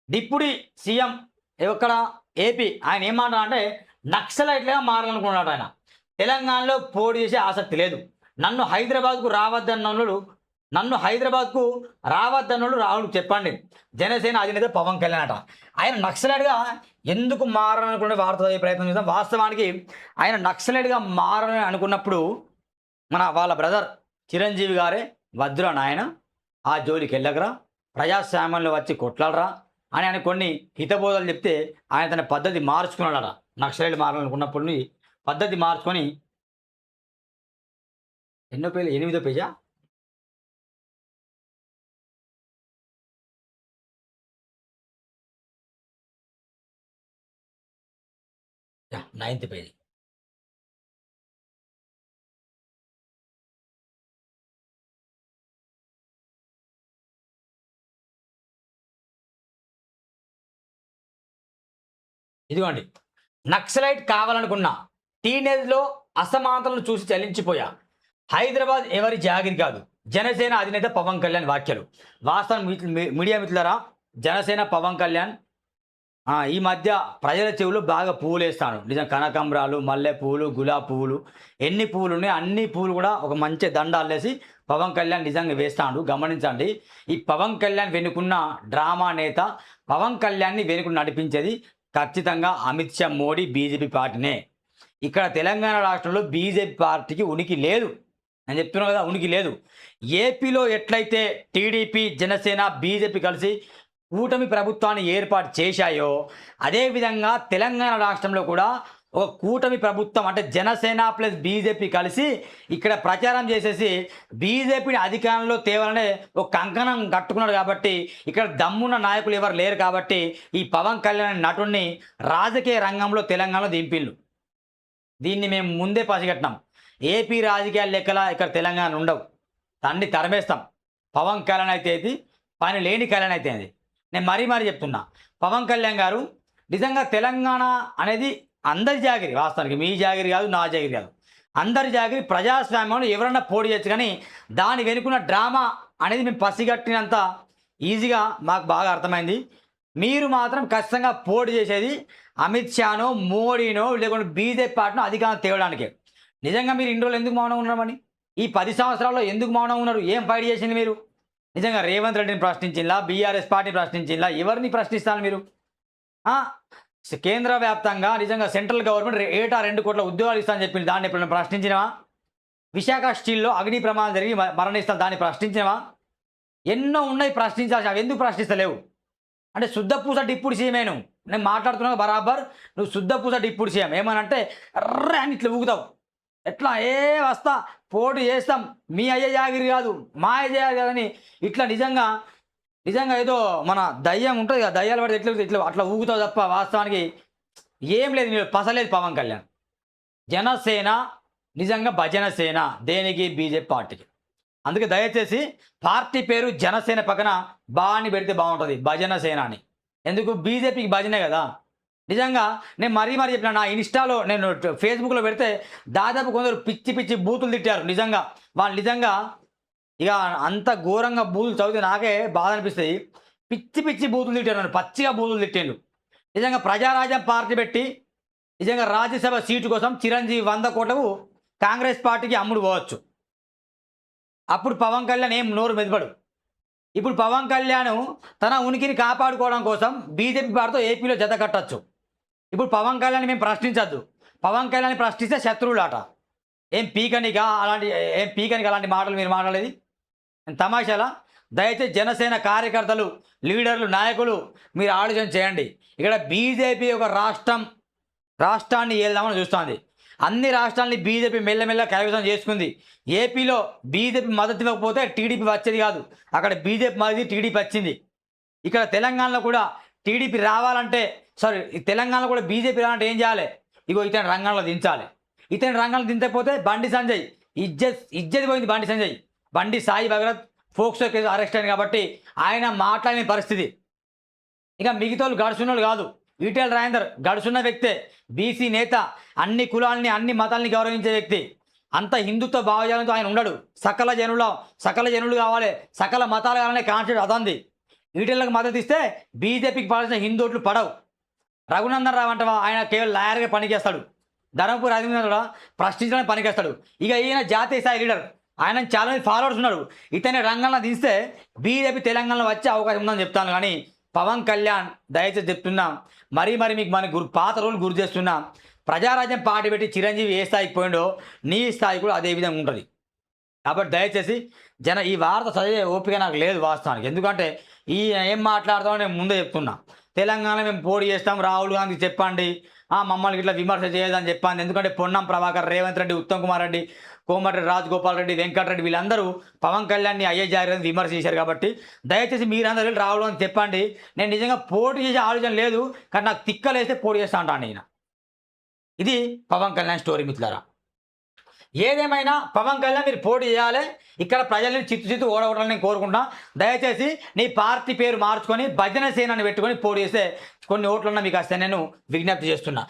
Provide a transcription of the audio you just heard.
Deputy CM ఎక్కడ AP ఆయన ఏమంటా అంటే నక్సలైట్లుగా మారాలనుకున్నాడు ఆయన. తెలంగాణలో పోటీ చేసే ఆసక్తి లేదు. నన్ను హైదరాబాద్కు రావద్దన్నోళ్ళు రాహుల్ చెప్పండి. జనసేన అధినేత పవన్ కళ్యాణ్ అట. ఆయన నక్సలైట్గా ఎందుకు మారాలనుకునే వార్త ప్రయత్నం చేద్దాం. వాస్తవానికి ఆయన నక్సలైట్గా మారాలని అనుకున్నప్పుడు వాళ్ళ బ్రదర్ చిరంజీవి గారే వద్దురా నాయన ఆ జోలికి వెళ్ళకరా, ప్రజాస్వామ్యంలో వచ్చి కొట్లాడరా అని ఆయన కొన్ని హితబోధలు చెప్తే ఆయన తన పద్ధతి మార్చుకున్నాడట. నక్సలైట్ మారాలనుకున్నప్పుడు పద్ధతి మార్చుకొని ఎన్నో పేజీ 8వ పేజా 9th పేజీ. ఇదిగోండి, నక్సలైట్ కావాలనుకున్నా, టీనేజ్లో అసమానతలను చూసి చలించిపోయా, హైదరాబాద్ ఎవరి జాగిరి కాదు, జనసేన అధినేత పవన్ కళ్యాణ్ వ్యాఖ్యలు. వాస్తవం మీడియా మిత్రులారా, జనసేన పవన్ కళ్యాణ్ ఈ మధ్య ప్రజల చెవులు బాగా పువ్వులు వేస్తాను. నిజం, కనకాంబరాలు, మల్లె పువ్వులు, గులాబీ పువ్వులు, ఎన్ని పువ్వులు ఉన్నాయి అన్ని పువ్వులు కూడా ఒక మంచి దండ అల్లేసి పవన్ కళ్యాణ్ నిజంగా వేస్తాడు. గమనించండి, ఈ పవన్ కళ్యాణ్ వెనుకున్న డ్రామా నేత, పవన్ కళ్యాణ్ని వెనుకుని నడిపించేది ఖచ్చితంగా అమిత్ షా, మోడీ, బీజేపీ పార్టీనే. ఇక్కడ తెలంగాణ రాష్ట్రంలో బీజేపీ పార్టీకి ఉనికి లేదు. నేను చెప్తున్నాను కదా, ఉనికి లేదు. ఏపీలో ఎట్లయితే టీడీపీ, జనసేన, బీజేపీ కలిసి కూటమి ప్రభుత్వాన్ని ఏర్పాటు చేశాయో అదేవిధంగా తెలంగాణ రాష్ట్రంలో కూడా ఒక కూటమి ప్రభుత్వం అంటే జనసేన ప్లస్ బీజేపీ కలిసి ఇక్కడ ప్రచారం చేసేసి బీజేపీని అధికారంలో తేవాలనే ఒక కంకణం కట్టుకున్నాడు. కాబట్టి ఇక్కడ దమ్మున్న నాయకులు ఎవరు లేరు. కాబట్టి ఈ పవన్ కళ్యాణ్ నటుడిని రాజకీయ రంగంలో తెలంగాణలో దింపిళ్ళు. దీన్ని మేము ముందే పసిగట్టినాం. ఏపీ రాజకీయాల లెక్కల ఇక్కడ తెలంగాణ ఉండవు, తండ్రి తరమేస్తాం. పవన్ కళ్యాణ్ అయితే ఇది, పని లేని కళ్యాణ్ అయితే అది. నేను మరీ చెప్తున్నా, పవన్ కళ్యాణ్ గారు నిజంగా తెలంగాణ అనేది అందరి జాగిరి. వాస్తవానికి మీ జాగిరి కాదు, నా జాగిరి కాదు, అందరి జాగిరి. ప్రజాస్వామ్యంలో ఎవరన్నా పోటీ చేయొచ్చు, కానీ దాని వెనుకున్న డ్రామా అనేది మేము పసిగట్టినంత ఈజీగా మాకు బాగా అర్థమైంది. మీరు మాత్రం ఖచ్చితంగా పోటీ చేసేది అమిత్ షానో, మోడీనో, లేకుంటే బీజేపీ పార్టీనో అధికారం తేవడానికే. నిజంగా మీరు ఇన్ని రోజులు ఎందుకు మౌనం ఉన్నామని, ఈ 10 సంవత్సరాల్లో ఎందుకు మౌనం ఉన్నారు? ఏం ఫైట్ చేసింది మీరు? నిజంగా రేవంత్ రెడ్డిని ప్రశ్నించిందా, బీఆర్ఎస్ పార్టీని ప్రశ్నించిందా? ఎవరిని ప్రశ్నిస్తాను మీరు? కేంద్ర వ్యాప్తంగా నిజంగా సెంట్రల్ గవర్నమెంట్ ఏటా 2 కోట్ల ఉద్యోగాలు ఇస్తానని చెప్పింది, దాన్ని ఎప్పుడైనా ప్రశ్నించినవా? విశాఖ స్టీల్లో అగ్ని ప్రమాదం జరిగి మరణిస్తాను, దాన్ని ప్రశ్నించినవా? ఎన్నో ఉన్నాయి ప్రశ్నించాల్సి, అవి ఎందుకు ప్రశ్నిస్తలేవు? అంటే శుద్ధపూస డిప్యూటీ సీఎమేను నేను మాట్లాడుతున్నా బరాబర్. నువ్వు శుద్ధపూస డిప్యూటీ సీఎం ఏమనంటే ఎర్ర అని ఇట్లా ఊగుతావు. ఎట్లా వస్తా పోటీ చేస్తాం, మీ అయ్య జాగిరి కాదు, మా అయ్య జాగిరి కాదని ఇట్లా నిజంగా ఏదో మన దయ్యం ఉంటుంది కదా, దయ్యాలు పడితే ఇట్లా అట్లా ఊగుతావు తప్ప వాస్తవానికి ఏం లేదు. మీరు పసలేదు పవన్ కళ్యాణ్. జనసేన నిజంగా భజన సేన దేనికి? బీజేపీ పార్టీకి. అందుకే దయచేసి పార్టీ పేరు జనసేన పక్కన బాని పెడితే బాగుంటుంది, భజన సేన అని. ఎందుకు? బీజేపీకి భజనే కదా. నిజంగా నేను మరీ చెప్పిన, నా ఇన్స్టాలో నేను ఫేస్బుక్లో పెడితే దాదాపు కొందరు పిచ్చి బూతులు తిట్టారు. నిజంగా వాళ్ళు నిజంగా ఇక అంత ఘోరంగా బూతులు చదివితే నాకే బాధ అనిపిస్తుంది. పిచ్చి బూతులు తిట్టారు, నన్ను పచ్చిగా బూతులు తిట్టిండు. నిజంగా ప్రజారాజ్యం పార్టీ పెట్టి నిజంగా రాజ్యసభ సీటు కోసం చిరంజీవి 100 కోట్లకు కాంగ్రెస్ పార్టీకి అమ్ముడు పోవచ్చు. అప్పుడు పవన్ కళ్యాణ్ ఏం నోరు మెదపడు. ఇప్పుడు పవన్ కళ్యాణ్ తన ఉనికిని కాపాడుకోవడం కోసం బీజేపీ పార్టీతో ఏపీలో జత కట్టచ్చు. ఇప్పుడు పవన్ కళ్యాణ్ మేము ప్రశ్నించద్దు, పవన్ కళ్యాణ్ ప్రశ్నిస్తే శత్రువులాట. ఏం పీకనిక అలాంటి మాటలు మీరు మాట్లాడేది తమాషాలా? దయచేసి జనసేన కార్యకర్తలు, లీడర్లు, నాయకులు మీరు ఆలోచన చేయండి. ఇక్కడ బీజేపీ ఒక రాష్ట్రాన్ని ఏల్దామని చూస్తుంది. అన్ని రాష్ట్రాలని బీజేపీ మెల్లమెల్ల కైవసం చేసుకుంది. ఏపీలో బీజేపీ మద్దతు ఇవ్వకపోతే టీడీపీ వచ్చేది కాదు, అక్కడ బీజేపీ మద్దతు టీడీపీ వచ్చింది. ఇక్కడ తెలంగాణలో కూడా టీడీపీ రావాలంటే తెలంగాణలో కూడా బీజేపీ రావాలంటే ఏం చేయాలి? ఇగో ఇతని రంగంలో దించాలి. ఇతని రంగంలో దించకపోతే బండి సంజయ్ ఇజ్జత్ పోయింది. బండి సాయి భగరత్ ఫోక్సో కేసు అరెస్ట్ అయింది కాబట్టి ఆయన మాట్లాడిన పరిస్థితి. ఇక మిగతా వాళ్ళు గడుచున్నోళ్ళు కాదు. ఈటెల రాజేందర్ గడుచున్న వ్యక్తే, బీసీ నేత, అన్ని కులాలని అన్ని మతాలని గౌరవించే వ్యక్తి. అంత హిందుత్వ భావజాలంతో ఆయన ఉండడు. సకల జనులు కావాలి, సకల మతాలు కావాలనే కాన్సెప్ట్ అదంది. ఈటెలకు మద్దతు ఇస్తే బీజేపీకి పడాల్సిన హిందూ ఓట్లు పడవు. రఘునందన్ రావు అంటవా, ఆయన కేవలం లాయర్గా పనిచేస్తాడు. ధర్మపురి అరవింద్ కూడా ప్రశ్నించడానికి పనిచేస్తాడు. ఇక ఈయన జాతీయ స్థాయి లీడర్, ఆయన చాలామంది ఫాలోవర్స్ ఉన్నారు. ఇతని రంగంలో దిస్తే బీజేపీ తెలంగాణలో వచ్చే అవకాశం ఉందని చెప్తాను. కానీ పవన్ కళ్యాణ్ దయచేసి చెప్తున్నా, మరీ మీకు మన పాత రోజులు గుర్తు చేస్తున్నా, ప్రజారాజ్యం పార్టీ పెట్టి చిరంజీవి ఏ స్థాయికి పోయిండో నీ స్థాయి కూడా అదే విధంగా ఉంటుంది. కాబట్టి దయచేసి ఈ వార్త చదివే ఓపిక నాకు లేదు వాస్తవానికి. ఎందుకంటే ఈ ఏం మాట్లాడతామో నేను ముందే చెప్తున్నా. తెలంగాణ మేము పోటీ చేస్తాం, రాహుల్ గాంధీకి చెప్పండి, మమ్మల్ని ఇట్లా విమర్శ చేయదని చెప్పండి. ఎందుకంటే పొన్నం ప్రభాకర్, రేవంత్ రెడ్డి, ఉత్తమ్ కుమార్ రెడ్డి, కోమటిరెడ్డి రాజగోపాల్ రెడ్డి, వెంకటరెడ్డి వీళ్ళందరూ పవన్ కళ్యాణ్ని అయ్యే జాగ్రత్తని విమర్శ చేశారు. కాబట్టి దయచేసి మీరందరూ వెళ్ళి రాహుల్ గాంధీ చెప్పండి, నేను నిజంగా పోటీ చేసే ఆలోచన లేదు, కానీ నాకు తిక్కలేస్తే పోటీ చేస్తా అంటాను నేను. ఇది పవన్ కళ్యాణ్ స్టోరీ మిత్రులారా. ఏదేమైనా పవన్ కళ్యాణ్ మీరు పోటీ చేయాలి. ఇక్కడ ప్రజల్ని చిత్తు ఓడగొట్టాలని నేను కోరుకుంటా. దయచేసి నీ పార్టీ పేరు మార్చుకొని భజన సేనని పెట్టుకొని పోటీ చేస్తే కొన్ని ఓట్లన్నా మీకు వస్తే నేను విజ్ఞప్తి చేస్తున్నా.